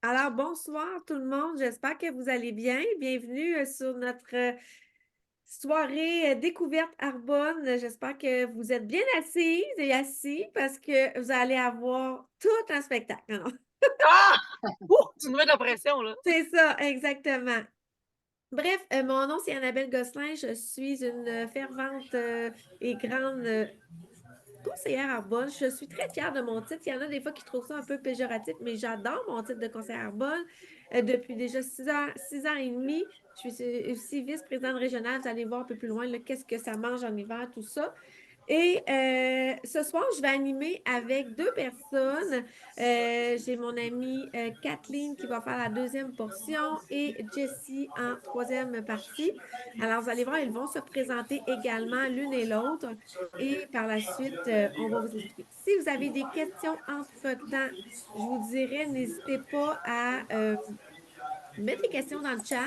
Alors, bonsoir tout le monde. J'espère que vous allez bien. Bienvenue sur notre soirée découverte Arbonne. J'espère que vous êtes bien assises et assis parce que vous allez avoir tout un spectacle. Non, non. Ah! Ouh! Tu nous mets de la pression, là. C'est ça, exactement. Bref, mon nom c'est Annabelle Gosselin. Je suis une fervente et grande conseillère Arbonne. Je suis très fière de mon titre. Il y en a des fois qui trouvent ça un peu péjoratif, mais j'adore mon titre de conseillère Arbonne. Depuis déjà 6 ans et demi, je suis aussi vice-présidente régionale. Vous allez voir un peu plus loin, qu'est-ce que ça mange en hiver, tout ça. Et ce soir, je vais animer avec deux personnes. J'ai mon amie Kathleen qui va faire la deuxième portion et Jessie en troisième partie. Alors, vous allez voir, ils vont se présenter également l'une et l'autre. Et par la suite, on va vous expliquer. Si vous avez des questions entre-temps, je vous dirais, n'hésitez pas à mettre des questions dans le chat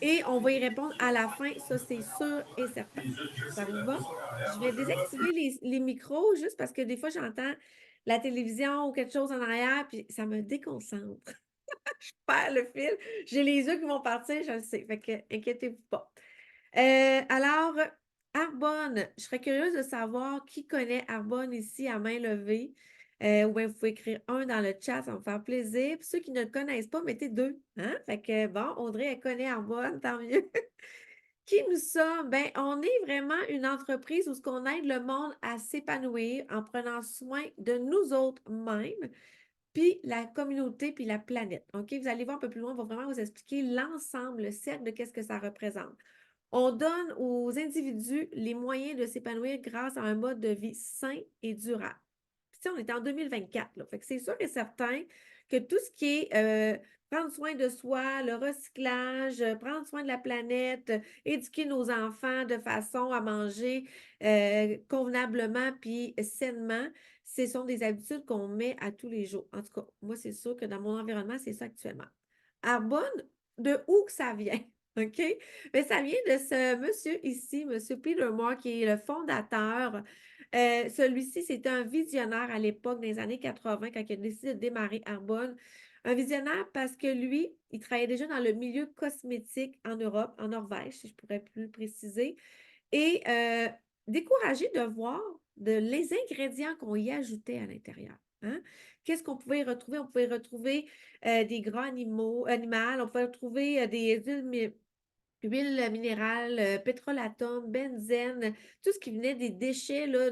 et on va y répondre à la fin. Ça, c'est sûr et certain. Ça vous va? Je vais désactiver les micros juste parce que des fois, j'entends la télévision ou quelque chose en arrière, puis ça me déconcentre. Je perds le fil. J'ai les yeux qui vont partir, je le sais. Fait que, inquiétez-vous pas. Alors, Arbonne, je serais curieuse de savoir qui connaît Arbonne ici à main levée. Ou bien vous pouvez écrire un dans le chat, ça va me faire plaisir. Puis ceux qui ne le connaissent pas, mettez deux. Hein? Fait que bon, Audrey, elle connaît Arbonne, tant mieux. Qui nous sommes? Ben, on est vraiment une entreprise où ce qu'on aide le monde à s'épanouir en prenant soin de nous autres mêmes, puis la communauté, puis la planète. OK? Vous allez voir un peu plus loin, on va vraiment vous expliquer l'ensemble, le cercle de qu'est-ce que ça représente. On donne aux individus les moyens de s'épanouir grâce à un mode de vie sain et durable. Puis, tu sais, on est en 2024, là. Fait que c'est sûr et certain que tout ce qui est prendre soin de soi, le recyclage, prendre soin de la planète, éduquer nos enfants de façon à manger convenablement puis sainement, ce sont des habitudes qu'on met à tous les jours. En tout cas, moi, c'est sûr que dans mon environnement, c'est ça actuellement. Arbonne, de où que ça vient? OK? Mais ça vient de ce monsieur ici, monsieur Peter Moore, qui est le fondateur. Celui-ci, c'était un visionnaire à l'époque, dans les années 80, quand il a décidé de démarrer Arbonne. Un visionnaire parce que lui, il travaillait déjà dans le milieu cosmétique en Europe, en Norvège, si je pourrais plus préciser, et découragé de voir les ingrédients qu'on y ajoutait à l'intérieur. Hein? Qu'est-ce qu'on pouvait y retrouver? On pouvait y retrouver des gras animaux, on pouvait retrouver des huiles minérales, pétrole atome, benzène, tout ce qui venait des déchets là,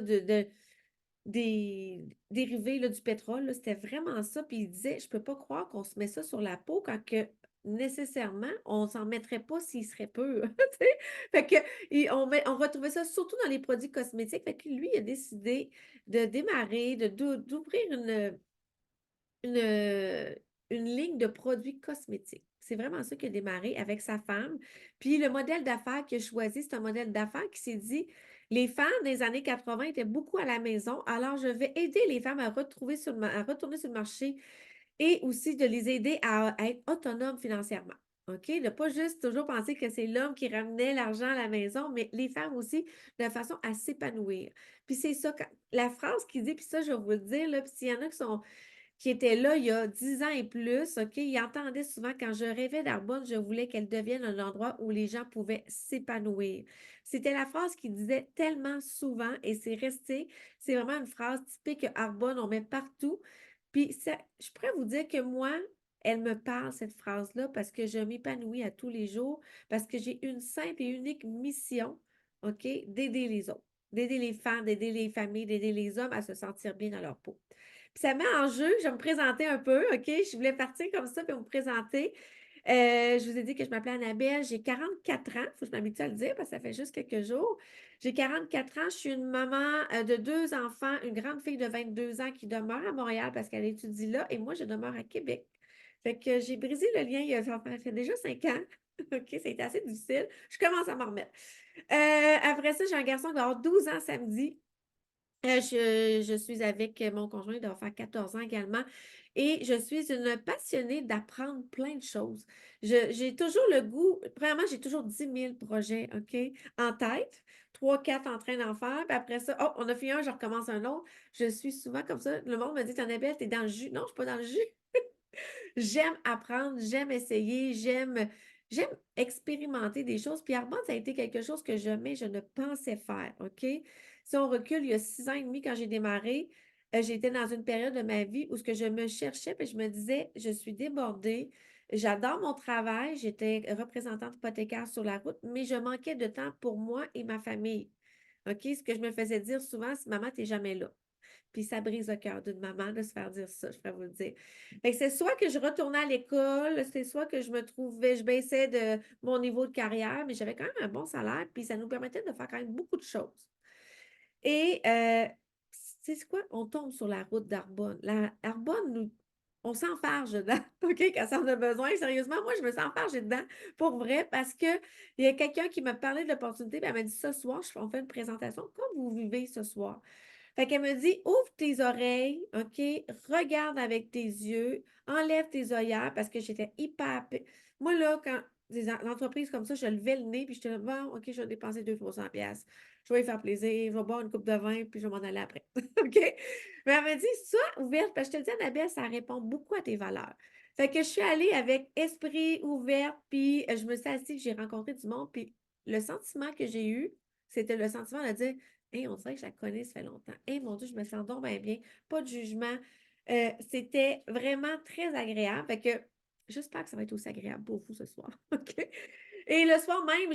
des dérivés là, du pétrole. Là, c'était vraiment ça. Puis il disait, je ne peux pas croire qu'on se met ça sur la peau quand que nécessairement, on ne s'en mettrait pas s'il serait pur. Fait que, on retrouvait ça surtout dans les produits cosmétiques. Fait que lui, il a décidé de démarrer, d'ouvrir une, une ligne de produits cosmétiques. C'est vraiment ça qu'il a démarré avec sa femme. Puis le modèle d'affaires qu'il a choisi, c'est un modèle d'affaires qui s'est dit, les femmes des années 80 étaient beaucoup à la maison, alors je vais aider les femmes à à retourner sur le marché et aussi de les aider à être autonomes financièrement. OK? Ne pas juste toujours penser que c'est l'homme qui ramenait l'argent à la maison, mais les femmes aussi, de façon à s'épanouir. Puis c'est ça, la phrase qu'il dit, puis ça, je vais vous le dire, là, puis s'il y en a qui était là il y a 10 ans et plus, OK? Il entendait souvent quand je rêvais d'Arbonne, je voulais qu'elle devienne un endroit où les gens pouvaient s'épanouir. C'était la phrase qu'il disait tellement souvent et c'est resté. C'est vraiment une phrase typique Arbonne, on met partout. Puis ça, je pourrais vous dire que moi, elle me parle, cette phrase-là, parce que je m'épanouis à tous les jours, parce que j'ai une simple et unique mission, OK? D'aider les autres, d'aider les femmes, d'aider les familles, d'aider les hommes à se sentir bien dans leur peau. Puis ça met en jeu, je vais me présenter un peu, OK? Je voulais partir comme ça puis me présenter. Je vous ai dit que je m'appelais Annabelle, j'ai 44 ans, il faut que je m'habitue à le dire parce que ça fait juste quelques jours. J'ai 44 ans, je suis une maman de deux enfants, une grande fille de 22 ans qui demeure à Montréal parce qu'elle étudie là et moi, je demeure à Québec. Fait que j'ai brisé le lien, ça fait déjà 5 ans. OK, ça a été assez difficile. Je commence à m'en remettre. Après ça, j'ai un garçon qui va avoir 12 ans samedi. Je suis avec mon conjoint, il doit faire 14 ans également, et je suis une passionnée d'apprendre plein de choses. J'ai toujours le goût, premièrement, j'ai toujours 10 000 projets, OK, en tête, 3, 4 en train d'en faire, puis après ça, oh, on a fait un, je recommence un autre. Je suis souvent comme ça. Le monde me dit, Annabelle, t'es dans le jus. Non, je ne suis pas dans le jus. J'aime apprendre, j'aime essayer, j'aime expérimenter des choses. Puis Arbonne, ça a été quelque chose que jamais je ne pensais faire, OK? Si on recule, il y a 6 ans et demi, quand j'ai démarré, j'étais dans une période de ma vie où ce que je me cherchais, puis je me disais, je suis débordée, j'adore mon travail, j'étais représentante hypothécaire sur la route, mais je manquais de temps pour moi et ma famille. OK? Ce que je me faisais dire souvent, c'est: Maman, t'es jamais là. Puis ça brise le cœur d'une maman de se faire dire ça, je pourrais vous le dire. Fait que c'est soit que je retournais à l'école, c'est soit que je baissais de mon niveau de carrière, mais j'avais quand même un bon salaire, puis ça nous permettait de faire quand même beaucoup de choses. Et tu sais quoi? On tombe sur la route d'Arbonne. La Arbonne, on s'enfarge dedans, OK, quand ça en a besoin. Sérieusement, moi, je me sens enfargée dedans, pour vrai, parce que il y a quelqu'un qui m'a parlé de l'opportunité, puis elle m'a dit: Ce soir, on fait une présentation comme vous vivez ce soir. Fait qu'elle me dit: Ouvre tes oreilles, OK? Regarde avec tes yeux, enlève tes œillères, parce que j'étais hyper. Moi, là, quand des entreprises comme ça, je levais le nez, puis j'étais là: Bon, OK, je vais dépenser 200 300 pièces. Je vais y faire plaisir, je vais boire une coupe de vin, puis je vais m'en aller après. OK? Mais elle m'a dit: Sois ouverte, parce que je te le dis, Annabelle, ça répond beaucoup à tes valeurs. Fait que je suis allée avec esprit ouvert, puis je me suis assise, j'ai rencontré du monde, puis le sentiment que j'ai eu, c'était le sentiment de dire: Hey, on dirait que je la connais, ça fait longtemps. Hey, mon Dieu, je me sens donc bien bien. Pas de jugement. C'était vraiment très agréable. Fait que j'espère que ça va être aussi agréable pour vous ce soir. OK? Et le soir même,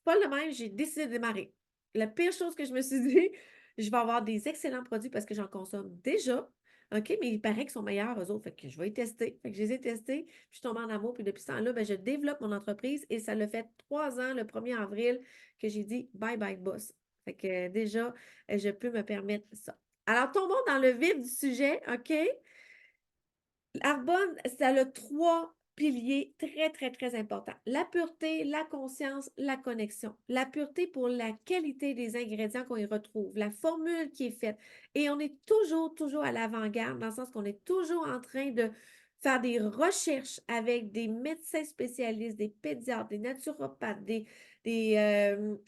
pas le même, j'ai décidé de démarrer. La pire chose que je me suis dit, je vais avoir des excellents produits parce que j'en consomme déjà. OK? Mais il paraît qu'ils sont meilleurs, eux autres. Fait que je vais les tester. Fait que je les ai testés. Puis je suis tombée en amour. Puis depuis ce temps-là, ben, je développe mon entreprise et ça le fait 3 ans, le 1er avril, que j'ai dit bye bye, boss. Fait que déjà, je peux me permettre ça. Alors, tombons dans le vif du sujet, OK? L'Arbonne, ça a 3 piliers très, très, très importants. La pureté, la conscience, la connexion. La pureté pour la qualité des ingrédients qu'on y retrouve, la formule qui est faite. Et on est toujours, toujours à l'avant-garde, dans le sens qu'on est toujours en train de faire des recherches avec des médecins spécialistes, des pédiatres, des naturopathes, des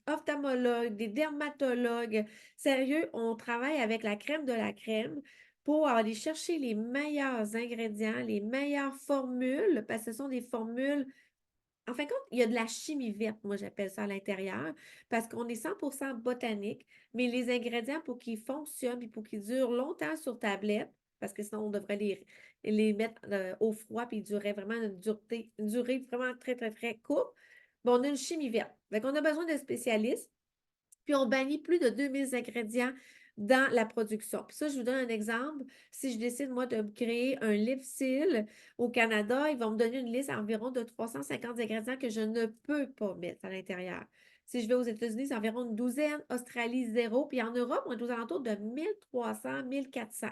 ophtalmologues, des dermatologues. Sérieux, on travaille avec la crème de la crème pour aller chercher les meilleurs ingrédients, les meilleures formules, parce que ce sont des formules. En fin de compte, il y a de la chimie verte, moi j'appelle ça à l'intérieur, parce qu'on est 100% botanique, mais les ingrédients pour qu'ils fonctionnent et pour qu'ils durent longtemps sur tablette, parce que sinon on devrait les mettre au froid puis ils dureraient vraiment une durée vraiment très, très, très courte, mais on a une chimie verte. Donc on a besoin de spécialistes. Puis on bannit plus de 2000 ingrédients dans la production. Puis ça, je vous donne un exemple. Si je décide, moi, de créer un lip seal au Canada, ils vont me donner une liste environ de 350 ingrédients que je ne peux pas mettre à l'intérieur. Si je vais aux États-Unis, c'est environ une douzaine, Australie, zéro. Puis en Europe, on est aux alentours de 1300, 1400.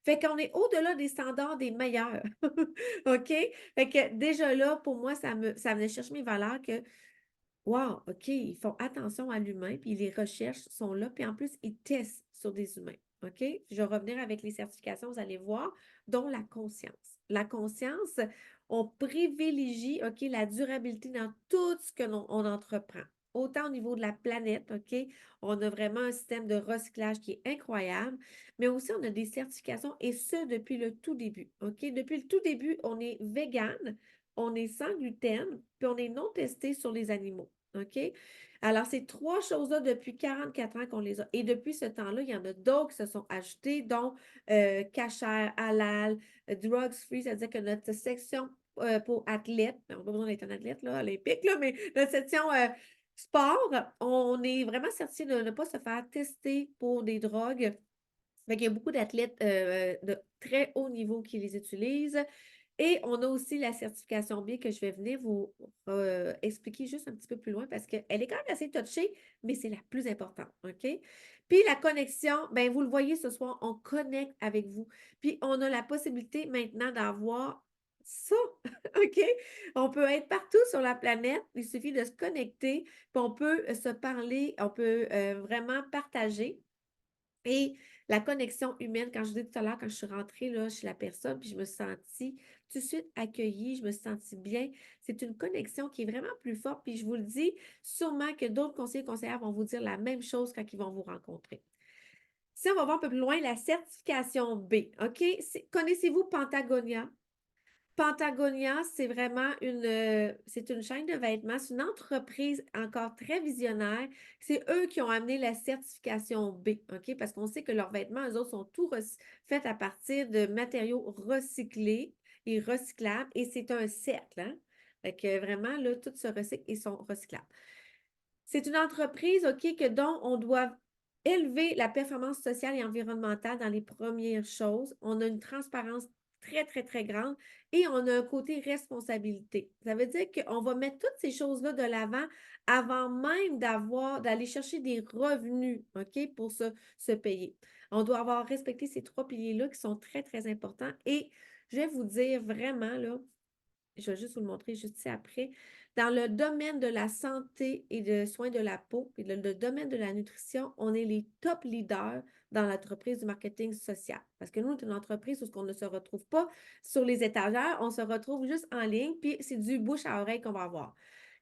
Fait qu'on est au-delà des standards des meilleurs. OK? Fait que déjà là, pour moi, ça venait chercher mes valeurs que wow, OK, ils font attention à l'humain, puis les recherches sont là, puis en plus, ils testent sur des humains. OK? Je vais revenir avec les certifications, vous allez voir, dont la conscience. La conscience, on privilégie, OK, la durabilité dans tout ce que on entreprend. Autant au niveau de la planète, OK? On a vraiment un système de recyclage qui est incroyable, mais aussi on a des certifications, et ce, depuis le tout début. OK? Depuis le tout début, on est vegan, on est sans gluten, puis on est non testé sur les animaux. OK? Alors, ces 3 choses-là, depuis 44 ans qu'on les a. Et depuis ce temps-là, il y en a d'autres qui se sont ajoutées, dont Kasher, Halal, Drugs Free, c'est-à-dire que notre section pour athlètes, on n'a pas besoin d'être un athlète là, olympique, là, mais notre section sport, on est vraiment certifié de ne pas se faire tester pour des drogues. Fait qu'il y a beaucoup d'athlètes de très haut niveau qui les utilisent. Et on a aussi la certification B que je vais venir vous expliquer juste un petit peu plus loin parce qu'elle est quand même assez touchée, mais c'est la plus importante, OK? Puis la connexion, bien, vous le voyez ce soir, on connecte avec vous. Puis on a la possibilité maintenant d'avoir ça, OK? On peut être partout sur la planète, il suffit de se connecter, puis on peut se parler, on peut vraiment partager. Et la connexion humaine, quand je dis tout à l'heure, quand je suis rentrée là, chez la personne, puis je me suis sentie tout de suite accueillie, je me suis sentie bien, c'est une connexion qui est vraiment plus forte. Puis je vous le dis, sûrement que d'autres conseillers et conseillères vont vous dire la même chose quand ils vont vous rencontrer. Si on va voir un peu plus loin, la certification B, OK? Connaissez-vous Pentagonia? Patagonia, c'est vraiment c'est une chaîne de vêtements, c'est une entreprise encore très visionnaire. C'est eux qui ont amené la certification B, OK? Parce qu'on sait que leurs vêtements, eux autres, sont tout faits à partir de matériaux recyclés et recyclables, et c'est un cercle, hein? Fait que vraiment, là, tout se recycle et sont recyclables. C'est une entreprise, OK, dont on doit élever la performance sociale et environnementale dans les premières choses. On a une transparence très, très, très grande et on a un côté responsabilité. Ça veut dire qu'on va mettre toutes ces choses-là de l'avant avant même d'aller chercher des revenus, OK, pour se payer. On doit avoir respecté ces 3 piliers-là qui sont très, très importants. Et je vais vous dire vraiment, là, je vais juste vous le montrer juste ici après. Dans le domaine de la santé et de soins de la peau et le domaine de la nutrition, on est les top leaders dans l'entreprise du marketing social. Parce que nous, on est une entreprise où on ne se retrouve pas sur les étagères, on se retrouve juste en ligne, puis c'est du bouche à oreille qu'on va avoir.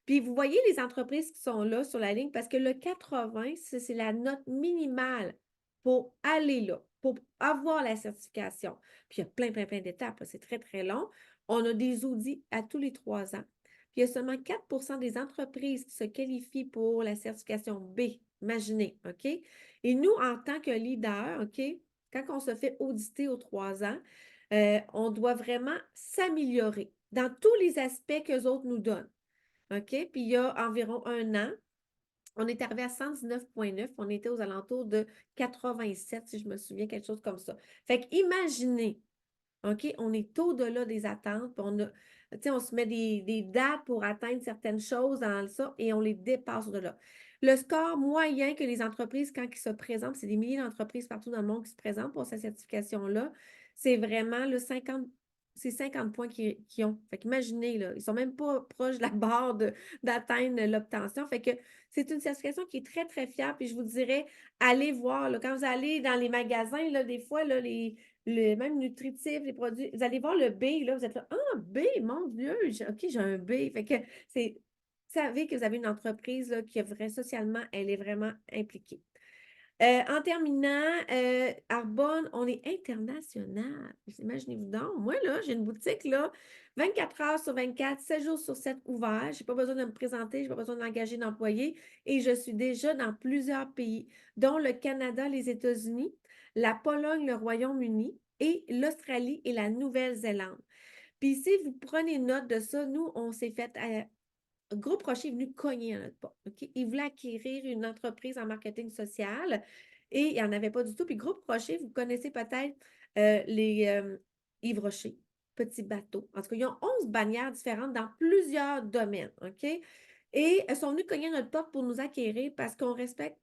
Puis vous voyez les entreprises qui sont là sur la ligne parce que le 80, c'est la note minimale pour aller là, pour avoir la certification. Puis il y a plein, plein, plein d'étapes. C'est très, très long. On a des audits à tous les 3 ans. Puis il y a seulement 4 des entreprises qui se qualifient pour la certification B. Imaginez, OK? Et nous, en tant que leader, OK, quand on se fait auditer aux 3 ans, on doit vraiment s'améliorer dans tous les aspects qu'eux autres nous donnent. OK? Puis il y a environ 1 an, on est arrivé à 119,9. On était aux alentours de 87, si je me souviens, quelque chose comme ça. Fait qu'imaginez, OK, on est au-delà des attentes, puis on se met des dates pour atteindre certaines choses dans ça et on les dépasse au-delà. Le score moyen que les entreprises, quand ils se présentent, c'est des milliers d'entreprises partout dans le monde qui se présentent pour cette certification-là, c'est vraiment le 50, c'est 50 points qu'ils ont. Fait qu'imaginez, là, ils ne sont même pas proches de la barre d'atteindre l'obtention. Fait que c'est une certification qui est très, très fiable. Puis je vous dirais, allez voir, là, quand vous allez dans les magasins, là, des fois, là, même nutritif, les produits, vous allez voir le B, là, vous êtes là, ah, B, mon Dieu, OK, j'ai un B. Fait que vous savez que vous avez une entreprise là, qui est vrai, socialement, elle est vraiment impliquée. En terminant, Arbonne, on est international. Imaginez-vous donc. Moi, là, j'ai une boutique, là, 24 heures sur 24, 7 jours sur 7 ouvert. Je n'ai pas besoin de me présenter, je n'ai pas besoin d'engager d'employés et je suis déjà dans plusieurs pays, dont le Canada, les États-Unis, la Pologne, le Royaume-Uni et l'Australie et la Nouvelle-Zélande. Puis si vous prenez note de ça, nous, on s'est fait Groupe Rocher est venu cogner à notre porte. OK? Il voulait acquérir une entreprise en marketing social et il n'y en avait pas du tout. Puis Groupe Rocher, vous connaissez peut-être les Yves Rocher, Petit Bateau. En tout cas, ils ont 11 bannières différentes dans plusieurs domaines. OK? Et elles sont venues cogner à notre porte pour nous acquérir parce qu'on respecte,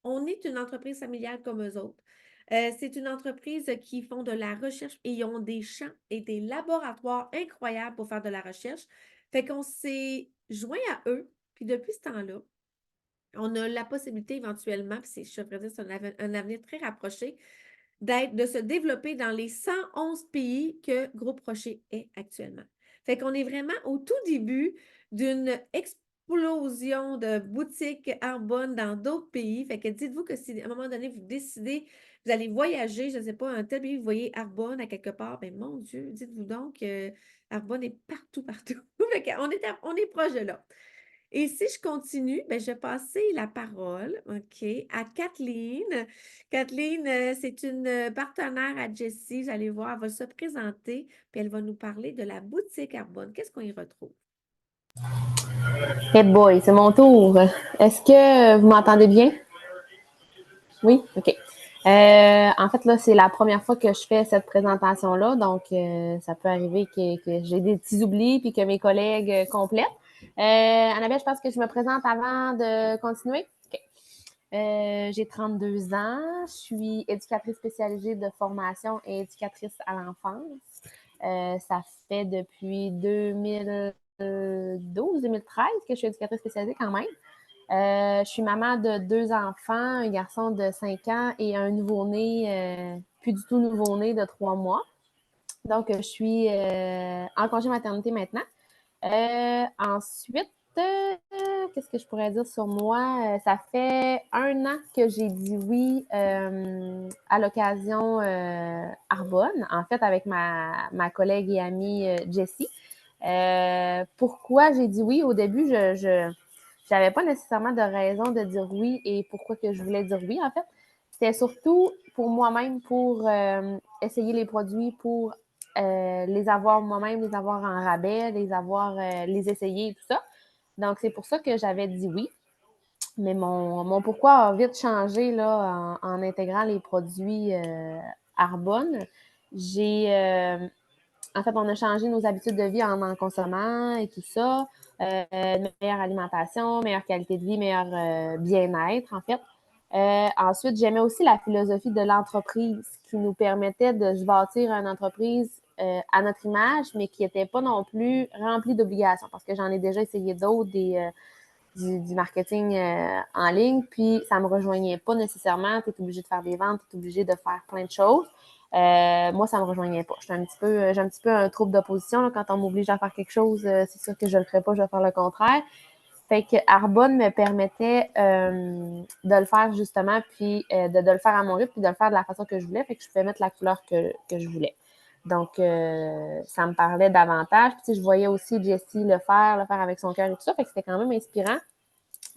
on est une entreprise familiale comme eux autres. C'est une entreprise qui font de la recherche et ils ont des champs et des laboratoires incroyables pour faire de la recherche. Fait qu'on s'est joint à eux, puis depuis ce temps-là, on a la possibilité éventuellement, puis je devrais dire, c'est un avenir très rapproché, de se développer dans les 111 pays que Groupe Rocher est actuellement. Fait qu'on est vraiment au tout début d'une explosion de boutiques Arbonne dans d'autres pays. Fait que dites-vous que si à un moment donné, vous décidez, vous allez voyager, je ne sais pas, un tel pays, vous voyez Arbonne à quelque part, bien mon Dieu, dites-vous donc Arbonne est partout, partout. Fait on est proche de là. Et si je continue, ben, je vais passer la parole, OK, à Kathleen. Kathleen, c'est une partenaire à Jessie. Vous allez voir, elle va se présenter, puis elle va nous parler de la boutique Arbonne. Qu'est-ce qu'on y retrouve? Hey boy, c'est mon tour. Est-ce que vous m'entendez bien? Oui? OK. En fait, là, c'est la première fois que je fais cette présentation-là, donc ça peut arriver que j'ai des petits oublis puis que mes collègues complètent. Annabelle, je pense que je me présente avant de continuer. OK. J'ai 32 ans, je suis éducatrice spécialisée de formation et éducatrice à l'enfance. Ça fait depuis 2012-2013 que je suis éducatrice spécialisée quand même. Je suis maman de 2 enfants, un garçon de 5 ans et un nouveau-né, plus du tout nouveau-né de 3 mois. Donc, je suis en congé maternité maintenant. Ensuite, qu'est-ce que je pourrais dire sur moi? Ça fait 1 an que j'ai dit oui à l'occasion Arbonne, en fait, avec ma collègue et amie Jessie. Pourquoi j'ai dit oui? Au début, je n'avais pas nécessairement de raison de dire oui et pourquoi que je voulais dire oui, en fait. C'était surtout pour moi-même, pour essayer les produits, pour les avoir moi-même, les avoir en rabais, les essayer et tout ça. Donc, c'est pour ça que j'avais dit oui. Mais mon pourquoi a vite changé là, en intégrant les produits Arbonne. En fait, on a changé nos habitudes de vie en consommant et tout ça. Meilleure alimentation, meilleure qualité de vie, meilleur bien-être, en fait. Ensuite, j'aimais aussi la philosophie de l'entreprise qui nous permettait de se bâtir une entreprise à notre image, mais qui n'était pas non plus remplie d'obligations, parce que j'en ai déjà essayé d'autres, du marketing en ligne, puis ça ne me rejoignait pas nécessairement. Tu es obligé de faire des ventes, tu es obligé de faire plein de choses. Moi, ça ne me rejoignait pas. J'ai un petit peu un trouble d'opposition. Là, quand on m'oblige à faire quelque chose, c'est sûr que je ne le ferai pas, je vais faire le contraire. Fait que Arbonne me permettait de le faire justement, puis de le faire à mon rythme, puis de le faire de la façon que je voulais. Fait que je pouvais mettre la couleur que je voulais. Donc, ça me parlait davantage. Puis, je voyais aussi Jessie le faire avec son cœur et tout ça. Fait que c'était quand même inspirant.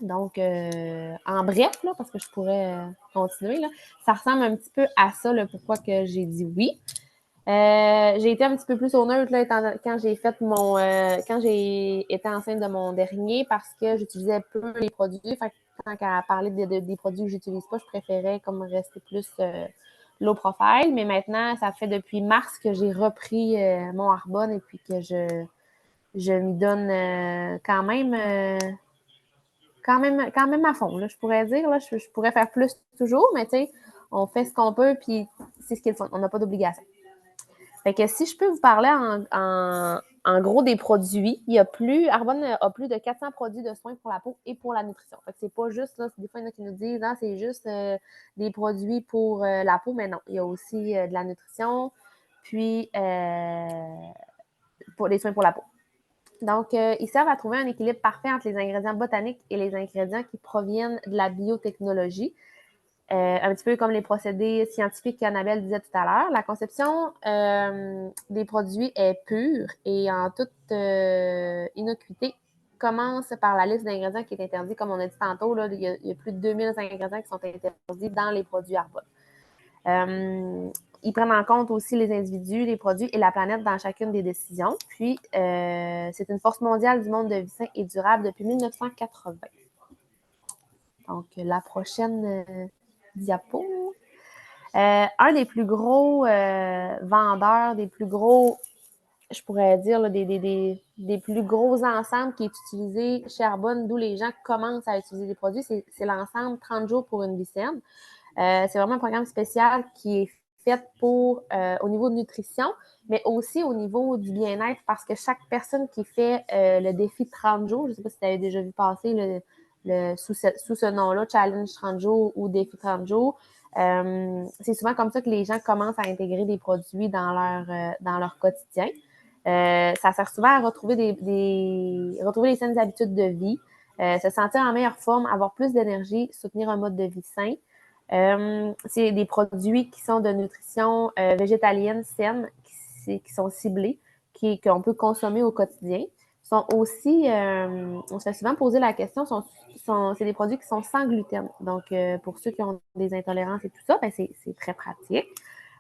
Donc, en bref, là, parce que je pourrais continuer, là, ça ressemble un petit peu à ça, le pourquoi que j'ai dit oui. J'ai été un petit peu plus au neutre là, quand quand j'ai été enceinte de mon dernier parce que j'utilisais peu les produits. Fait que tant qu'à parler des produits que j'utilise pas, je préférais comme rester plus low profile. Mais maintenant, ça fait depuis mars que j'ai repris mon Arbonne et puis que je m'y donne quand même à fond, là, je pourrais dire. Là, je pourrais faire plus toujours, mais tu sais, on fait ce qu'on peut, puis c'est ce qui est le fun. On n'a pas d'obligation. Fait que si je peux vous parler en gros des produits, Arbonne a plus de 400 produits de soins pour la peau et pour la nutrition. Fait que c'est pas juste, là, des fois, il y en a qui nous disent, ah, c'est juste des produits pour la peau, mais non, il y a aussi de la nutrition, puis pour les soins pour la peau. Donc, ils servent à trouver un équilibre parfait entre les ingrédients botaniques et les ingrédients qui proviennent de la biotechnologie. Un petit peu comme les procédés scientifiques qu'Annabelle disait tout à l'heure. La conception des produits est pure et en toute innocuité commence par la liste d'ingrédients qui est interdite. Comme on a dit tantôt, là, il y a plus de 2000 ingrédients qui sont interdits dans les produits Arbonne. Ils prennent en compte aussi les individus, les produits et la planète dans chacune des décisions. Puis, c'est une force mondiale du monde de vie sain et durable depuis 1980. Donc, la prochaine diapo. Un des plus gros vendeurs, des plus gros, je pourrais dire, là, des plus gros ensembles qui est utilisé chez Arbonne, d'où les gens commencent à utiliser des produits, c'est l'ensemble 30 jours pour une vie saine. C'est vraiment un programme spécial qui est fait pour au niveau de nutrition, mais aussi au niveau du bien-être, parce que chaque personne qui fait le défi 30 jours, je ne sais pas si tu avais déjà vu passer sous ce nom-là, Challenge 30 jours ou Défi 30 jours, c'est souvent comme ça que les gens commencent à intégrer des produits dans leur quotidien. Ça sert souvent à retrouver retrouver les saines habitudes de vie, se sentir en meilleure forme, avoir plus d'énergie, soutenir un mode de vie sain. C'est des produits qui sont de nutrition végétalienne saine, qui sont ciblés, qu'on peut consommer au quotidien. Sont aussi, on se fait souvent poser la question, c'est des produits qui sont sans gluten. Donc, pour ceux qui ont des intolérances et tout ça, ben c'est très pratique.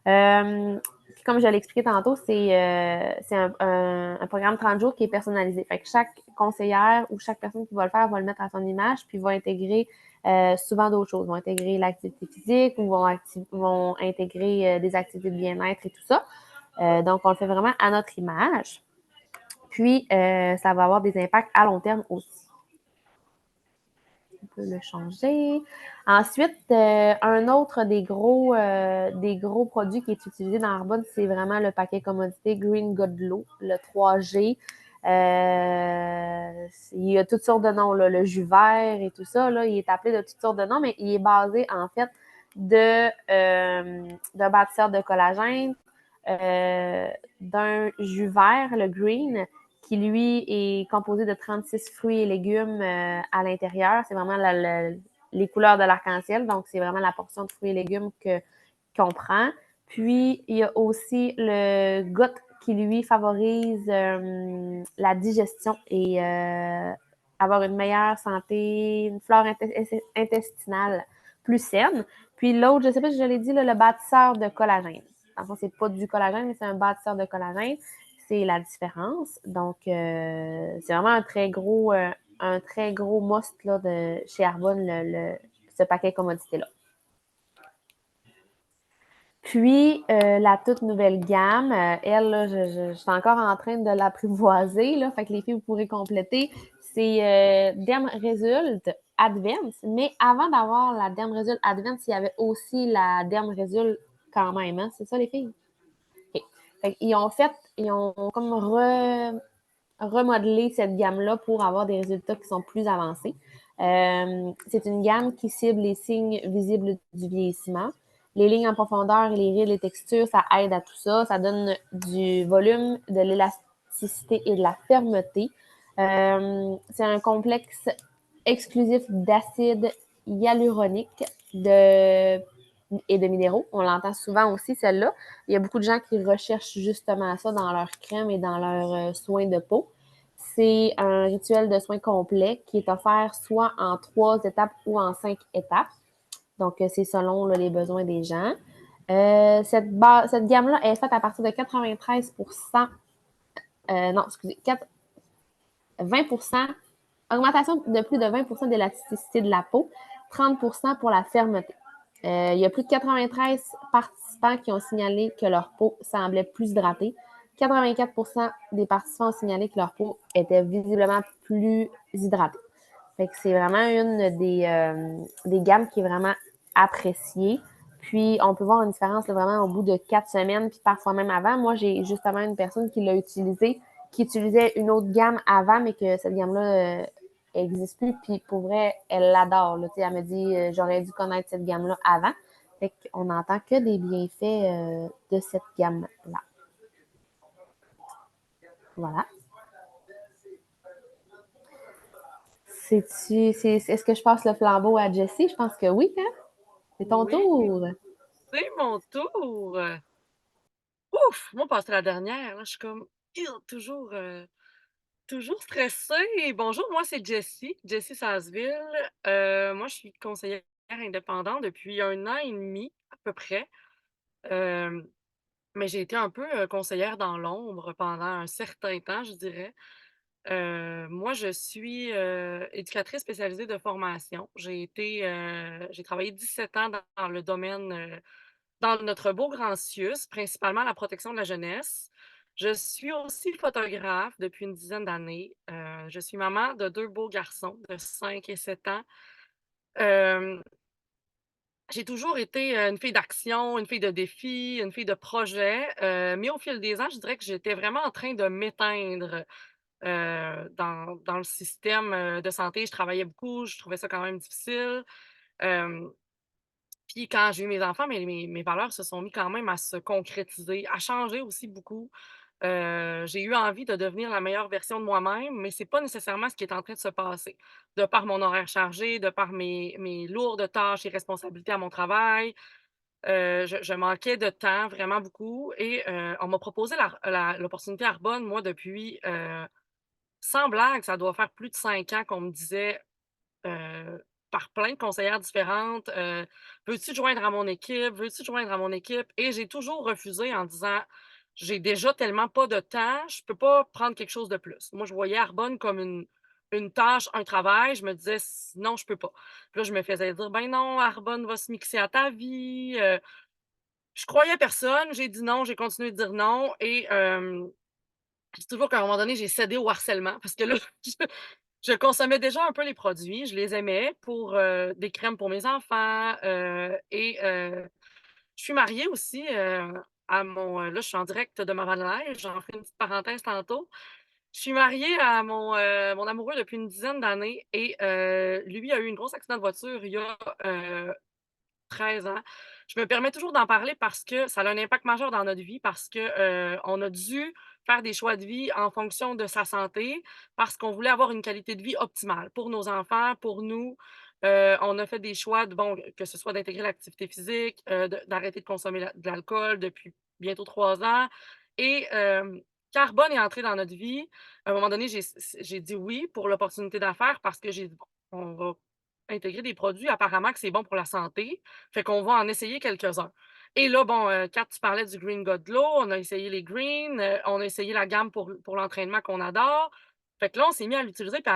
Puis comme je l'ai expliqué tantôt, c'est un programme 30 jours qui est personnalisé. Fait que chaque conseillère ou chaque personne qui va le faire va le mettre à son image, puis va intégrer souvent d'autres choses. Vont intégrer l'activité physique ou vont intégrer des activités de bien-être et tout ça. Donc, on le fait vraiment à notre image. Puis, ça va avoir des impacts à long terme aussi. On peut le changer. Ensuite, un autre des gros produits qui est utilisé dans Arbonne, c'est vraiment le paquet commodité Green Godlow, le 3G. Il y a toutes sortes de noms, là, le jus vert et tout ça, là, il est appelé de toutes sortes de noms, mais il est basé en fait d'un bâtisseur de collagène, d'un jus vert, le green, qui, lui, est composé de 36 fruits et légumes à l'intérieur. C'est vraiment les couleurs de l'arc-en-ciel. Donc, c'est vraiment la portion de fruits et légumes qu'on prend. Puis, il y a aussi le GOT qui, lui, favorise la digestion et avoir une meilleure santé, une flore intestinale plus saine. Puis l'autre, je ne sais pas si je l'ai dit, là, le bâtisseur de collagène. En fait, c'est pas du collagène, mais c'est un bâtisseur de collagène. C'est la différence. Donc, c'est vraiment un très gros must là, chez Arbonne, ce paquet commodité-là. Puis, la toute nouvelle gamme, elle, là, je suis encore en train de l'apprivoiser, là, fait que les filles, vous pourrez compléter. C'est Derm Result Advance, mais avant d'avoir la Derm Result Advance, il y avait aussi la Derm Result quand même, hein? C'est ça, les filles? OK. Fait qu'ils ils ont comme remodelé cette gamme-là pour avoir des résultats qui sont plus avancés. C'est une gamme qui cible les signes visibles du vieillissement. Les lignes en profondeur et les rides, les textures, ça aide à tout ça. Ça donne du volume, de l'élasticité et de la fermeté. C'est un complexe exclusif d'acide hyaluronique et de minéraux. On l'entend souvent aussi, celle-là. Il y a beaucoup de gens qui recherchent justement ça dans leur crème et dans leurs soins de peau. C'est un rituel de soins complet qui est offert soit en 3 étapes ou en 5 étapes. Donc, c'est selon là, les besoins des gens. Cette gamme-là est faite à partir de 93 non, excusez, 20 augmentation de plus de 20 d'élasticité de la peau, 30 pour la fermeté. Il y a plus de 93 participants qui ont signalé que leur peau semblait plus hydratée. 84 des participants ont signalé que leur peau était visiblement plus hydratée. Fait que c'est vraiment une des gammes qui est vraiment appréciée. Puis, on peut voir une différence là, vraiment au bout de 4 semaines, puis parfois même avant. Moi, j'ai justement une personne qui l'a utilisé, qui utilisait une autre gamme avant, mais que cette gamme-là n'existe plus. Puis, pour vrai, elle l'adore. Là. Elle me dit, j'aurais dû connaître cette gamme-là avant. Fait qu'on n'entend que des bienfaits de cette gamme-là. Voilà. Est-ce que je passe le flambeau à Jessie? Je pense que oui, hein? C'est ton tour. C'est mon tour. Ouf! Moi, passer la dernière, là, je suis comme toujours stressée. Bonjour, moi, c'est Jessie Sasseville. Moi, je suis conseillère indépendante depuis 1 an et demi, à peu près. Euh, mais j'ai été un peu conseillère dans l'ombre pendant un certain temps, je dirais. Moi, je suis éducatrice spécialisée de formation. J'ai travaillé 17 ans dans le domaine, dans notre beau Grand Sius, principalement la protection de la jeunesse. Je suis aussi photographe depuis une dizaine d'années. Je suis maman de 2 beaux garçons de 5 et 7 ans. Hem, j'ai toujours été, une fille d'action, une fille de défi, une fille de projet, mais au fil des ans, je dirais que j'étais vraiment en train de m'éteindre, dans le système, de santé. Je travaillais beaucoup, je trouvais ça quand même difficile. Hem, Puis quand j'ai eu mes enfants, mes valeurs se sont mis quand même à se concrétiser, à changer aussi beaucoup. J'ai eu envie de devenir la meilleure version de moi-même, mais c'est pas nécessairement ce qui est en train de se passer. De par mon horaire chargé, de par mes lourdes tâches et responsabilités à mon travail, je manquais de temps, vraiment beaucoup et on m'a proposé l'opportunité Arbonne, moi, depuis, sans blague, ça doit faire plus de 5 ans qu'on me disait, par plein de conseillères différentes, «Veux-tu te joindre à mon équipe? Veux-tu te joindre à mon équipe?» Et j'ai toujours refusé en disant: «J'ai déjà tellement pas de temps, je peux pas prendre quelque chose de plus». Moi, je voyais Arbonne comme une tâche, un travail. Je me disais: «Non, je peux pas». Puis là, je me faisais dire: «Ben non, Arbonne va se mixer à ta vie». Je croyais personne, j'ai dit non, j'ai continué de dire non et je dis toujours qu'à un moment donné, j'ai cédé au harcèlement parce que là, je consommais déjà un peu les produits, je les aimais pour, des crèmes pour mes enfants, je suis mariée aussi, à mon, là, je suis en direct de ma van life, j'en fais une petite parenthèse tantôt. Je suis mariée à mon amoureux depuis une dizaine d'années et lui a eu une grosse accident de voiture il y a, 13 ans. je me permets toujours d'en parler parce que ça a un impact majeur dans notre vie, parce que, on a dû faire des choix de vie en fonction de sa santé, parce qu'on voulait avoir une qualité de vie optimale pour nos enfants, pour nous. On a fait des choix de bon, que ce soit d'intégrer l'activité physique, d'arrêter de consommer de l'alcool depuis bientôt 3 ans et Carbone est entré dans notre vie. À un moment donné, j'ai dit oui pour l'opportunité d'affaires parce que j'ai dit: «Bon, on va intégrer des produits apparemment que c'est bon pour la santé, fait qu'on va en essayer quelques-uns». Et là, bon, Kat, tu parlais du Green God Glow, on a essayé les greens, on a essayé la gamme pour l'entraînement qu'on adore. Fait que là, on s'est mis à l'utiliser puis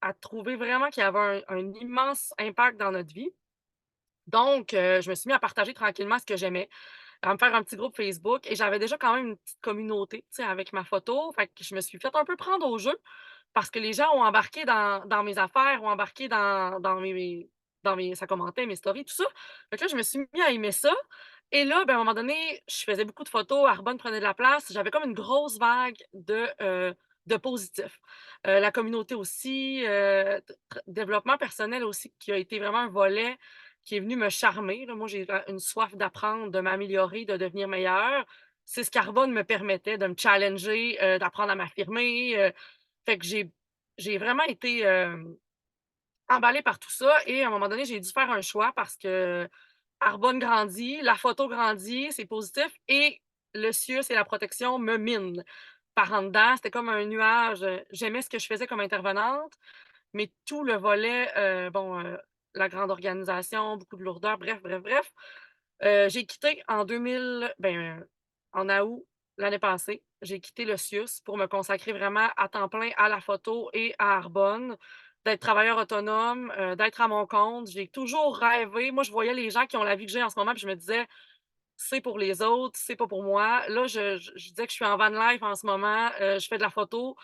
à trouver vraiment qu'il y avait un immense impact dans notre vie. Donc, je me suis mis à partager tranquillement ce que j'aimais, à me faire un petit groupe Facebook et j'avais déjà quand même une petite communauté, tu sais, avec ma photo. Fait que je me suis fait un peu prendre au jeu parce que les gens ont embarqué dans mes affaires, ont embarqué dans mes ça commentait mes stories, tout ça. Fait que là, je me suis mis à aimer ça et là, ben, à un moment donné, je faisais beaucoup de photos, Arbonne prenait de la place. J'avais comme une grosse vague de positifs. La communauté aussi, développement personnel aussi qui a été vraiment un volet qui est venu me charmer, là. Moi, j'ai une soif d'apprendre, de m'améliorer, de devenir meilleure. C'est ce Carbone me permettait de me challenger, d'apprendre à m'affirmer, fait que j'ai vraiment été, emballée par tout ça et à un moment donné, j'ai dû faire un choix parce que Arbonne grandit, la photo grandit, c'est positif et le CIUS et la protection me minent par en dedans. C'était comme un nuage, j'aimais ce que je faisais comme intervenante, mais tout le volet, la grande organisation, beaucoup de lourdeur, bref, bref, bref. J'ai quitté en août l'année passée, j'ai quitté le CIUS pour me consacrer vraiment à temps plein à la photo et à Arbonne, d'être travailleur autonome, d'être à mon compte. J'ai toujours rêvé moi, je voyais les gens qui ont la vie que j'ai en ce moment, puis je me disais: «C'est pour les autres, c'est pas pour moi». Là, je disais que je suis en van life en ce moment, je fais de la photo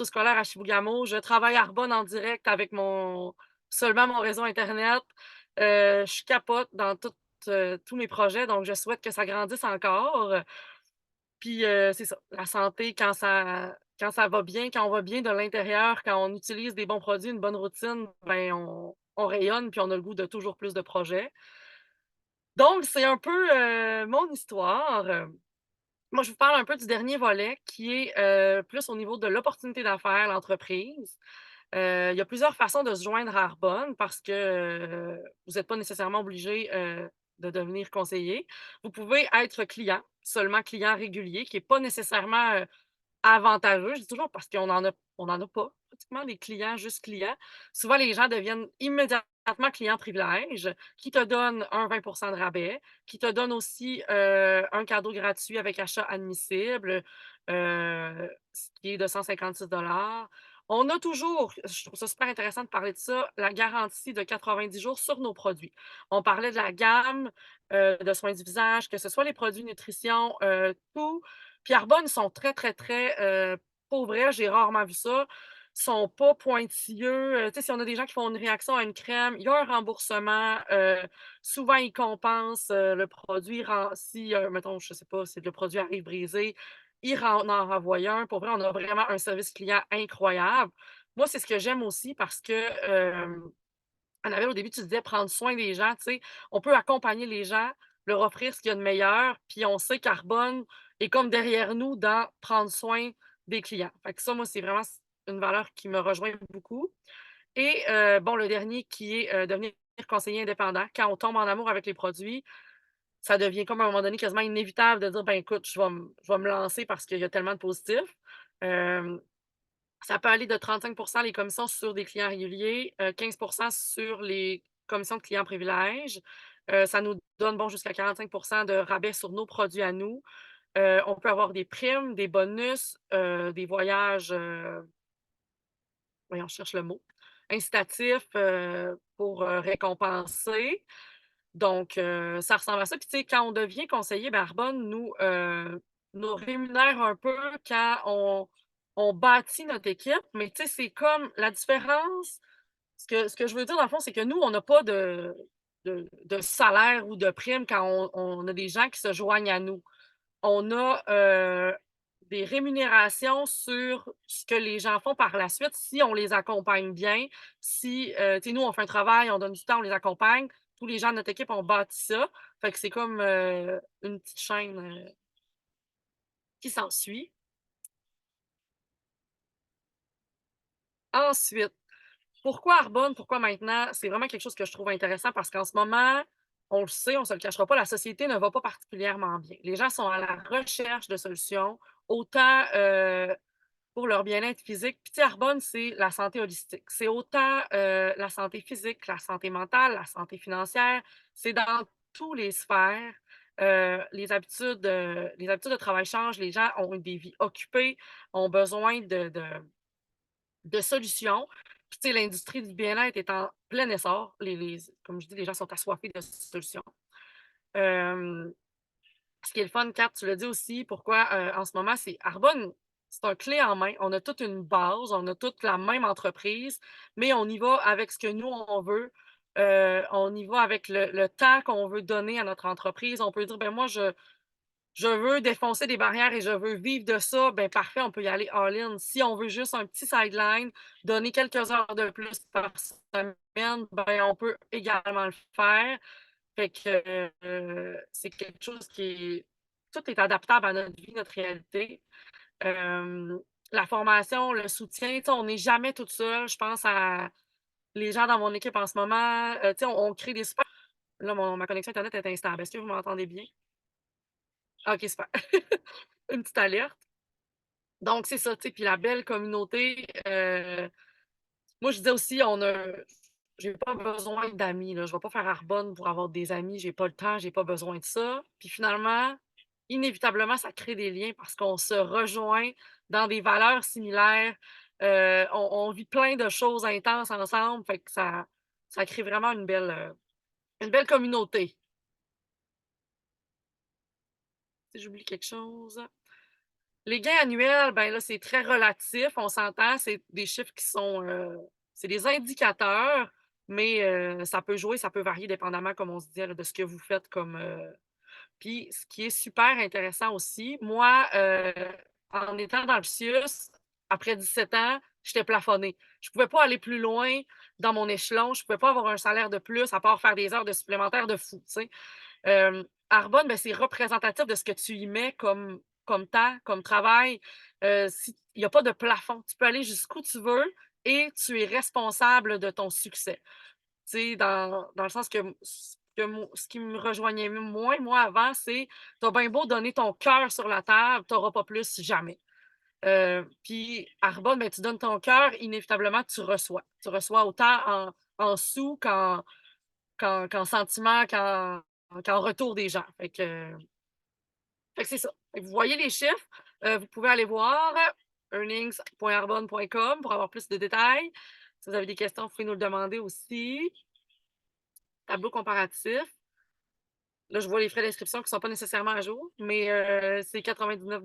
scolaire à Chibougamau. Je travaille à Arbonne en direct avec mon réseau internet. Je capote dans tous mes projets, donc je souhaite que ça grandisse encore. Puis, c'est ça, la santé quand ça va bien, quand on va bien de l'intérieur, quand on utilise des bons produits, une bonne routine, ben, on rayonne puis on a le goût de toujours plus de projets. Donc c'est un peu, mon histoire. Moi, je vous parle un peu du dernier volet qui est, plus au niveau de l'opportunité d'affaires, l'entreprise. Il y a plusieurs façons de se joindre à Arbonne parce que, vous n'êtes pas nécessairement obligé, de devenir conseiller. Vous pouvez être client, seulement client régulier, qui est pas nécessairement, avantageux. Je dis toujours parce qu'on en a pas pratiquement des clients juste clients. Souvent, les gens deviennent immédiatement clients privilèges qui te donnent un 20 de rabais, qui te donnent aussi, un cadeau gratuit avec achat admissible, ce qui est de 156. On a toujours, je trouve ça super intéressant de parler de ça, la garantie de 90 jours sur nos produits. On parlait de la gamme, de soins du visage, que ce soit les produits nutrition, tout. Puis Arbonne sont très, très, très, pour vrai, j'ai rarement vu ça, sont pas pointilleux, tu sais, si on a des gens qui font une réaction à une crème, il y a un remboursement, souvent ils compensent, le produit si, mettons, je sais pas, si le produit arrive brisé, en renvoient un. Pour vrai, on a vraiment un service client incroyable. Moi, c'est ce que j'aime aussi parce que, Annabelle, au début, tu disais prendre soin des gens, tu sais. On peut accompagner les gens, leur offrir ce qu'il y a de meilleur, puis on sait qu'Arbonne est comme derrière nous dans prendre soin des clients. Fait que ça, moi, c'est vraiment une valeur qui me rejoint beaucoup. Et bon, le dernier qui est, devenir conseiller indépendant. Quand on tombe en amour avec les produits, ça devient comme à un moment donné quasiment inévitable de dire: «Ben écoute, je vais me lancer parce qu'il y a tellement de positifs». Hem Ça peut aller de 35 les commissions sur des clients réguliers, 15 sur les commissions de clients privilèges. Ça nous donne, bon, jusqu'à 45 de rabais sur nos produits à nous. On peut avoir des primes, des bonus, des voyages, voyons, je cherche le mot, incitatifs, pour, récompenser. Donc, ça ressemble à ça. Puis, tu sais, quand on devient conseiller, ben, Arbonne nous rémunère un peu quand on bâtit notre équipe. Mais, tu sais, c'est comme la différence. Ce que je veux dire, dans le fond, c'est que nous, on n'a pas de salaire ou de prime quand on a des gens qui se joignent à nous. On a, des rémunérations sur ce que les gens font par la suite si on les accompagne bien. Si, tu sais, nous, on fait un travail, on donne du temps, on les accompagne. Tous les gens de notre équipe ont bâti ça. Fait que c'est comme une petite chaîne qui s'ensuit. Ensuite, pourquoi Arbonne? Pourquoi maintenant? C'est vraiment quelque chose que je trouve intéressant parce qu'en ce moment, on le sait, on ne se le cachera pas, la société ne va pas particulièrement bien. Les gens sont à la recherche de solutions, autant pour leur bien-être physique. Puis, tu sais, Arbonne, c'est la santé holistique. C'est autant la santé physique, la santé mentale, la santé financière. C'est dans tous les sphères. Les habitudes de travail changent. Les gens ont des vies occupées, ont besoin de solutions. Puis, tu sais, l'industrie du bien-être est en plein essor. Comme je dis, les gens sont assoiffés de solutions. Euh, Ce qui est le fun, Kat, tu l'as dit aussi, pourquoi en ce moment, c'est Arbonne, c'est un clé en main. On a toute une base, on a toute la même entreprise, mais on y va avec ce que nous, on veut. On y va avec le temps qu'on veut donner à notre entreprise. On peut dire, ben moi, je veux défoncer des barrières et je veux vivre de ça, ben parfait, on peut y aller all-in. Si on veut juste un petit sideline, donner quelques heures de plus par semaine, ben on peut également le faire. Fait que c'est quelque chose qui est. Tout est adaptable à notre vie, notre réalité. Euh, la formation, le soutien, on n'est jamais toute seule. Je pense à les gens dans mon équipe en ce moment. On crée des super. Là, ma connexion Internet est instable. Est-ce que vous m'entendez bien? OK, super. Une petite alerte. Donc, c'est ça, tu sais. Puis la belle communauté. Moi, je disais aussi, j'ai pas besoin d'amis, là. Je vais pas faire Arbonne pour avoir des amis. J'ai pas le temps, j'ai pas besoin de ça. Puis finalement, inévitablement, ça crée des liens parce qu'on se rejoint dans des valeurs similaires. On vit plein de choses intenses ensemble. Fait que ça crée vraiment une belle communauté. Si j'oublie quelque chose. Les gains annuels, ben là, c'est très relatif, on s'entend, c'est des chiffres qui sont, c'est des indicateurs, mais ça peut jouer, ça peut varier dépendamment, comme on se dit, là, de ce que vous faites comme. Puis, ce qui est super intéressant aussi, moi, en étant dans le CIUS, après 17 ans, j'étais plafonnée. Je ne pouvais pas aller plus loin dans mon échelon, je ne pouvais pas avoir un salaire de plus, à part faire des heures de supplémentaires de fou, tu sais. Arbonne, ben, c'est représentatif de ce que tu y mets comme temps, comme travail. Il n'y a pas de plafond. Tu peux aller jusqu'où tu veux et tu es responsable de ton succès. Tu sais, dans le sens que ce qui me rejoignait moins, moi, avant, c'est t'as bien beau donner ton cœur sur la table, tu n'auras pas plus jamais. Puis, Arbonne, ben, tu donnes ton cœur, inévitablement, tu reçois. Tu reçois autant en sous qu'en sentiment, qu'en retour des gens. Fait que c'est ça. Fait que vous voyez les chiffres. Vous pouvez aller voir earnings.arbonne.com pour avoir plus de détails. Si vous avez des questions, vous pouvez nous le demander aussi. Tableau comparatif. Là, je vois les frais d'inscription qui ne sont pas nécessairement à jour, mais c'est 99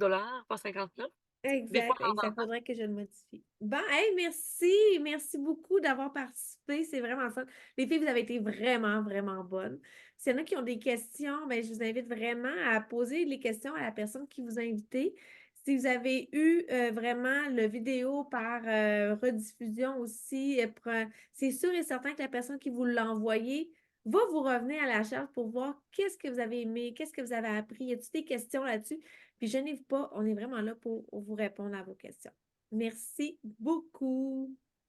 pas 59. Des fois, Exact, on exact. en Faudrait que je le modifie. Bon, hey, merci beaucoup d'avoir participé. C'est vraiment ça. Les filles, vous avez été vraiment, vraiment bonnes. S'il y en a qui ont des questions, ben, je vous invite vraiment à poser les questions à la personne qui vous a invité. Si vous avez eu vraiment le vidéo par rediffusion aussi, c'est sûr et certain que la personne qui vous l'a envoyé va vous revenir à la charge pour voir qu'est-ce que vous avez aimé, qu'est-ce que vous avez appris. Y a-t-il des questions là-dessus? Puis gênez-vous pas, on est vraiment là pour vous répondre à vos questions. Merci beaucoup.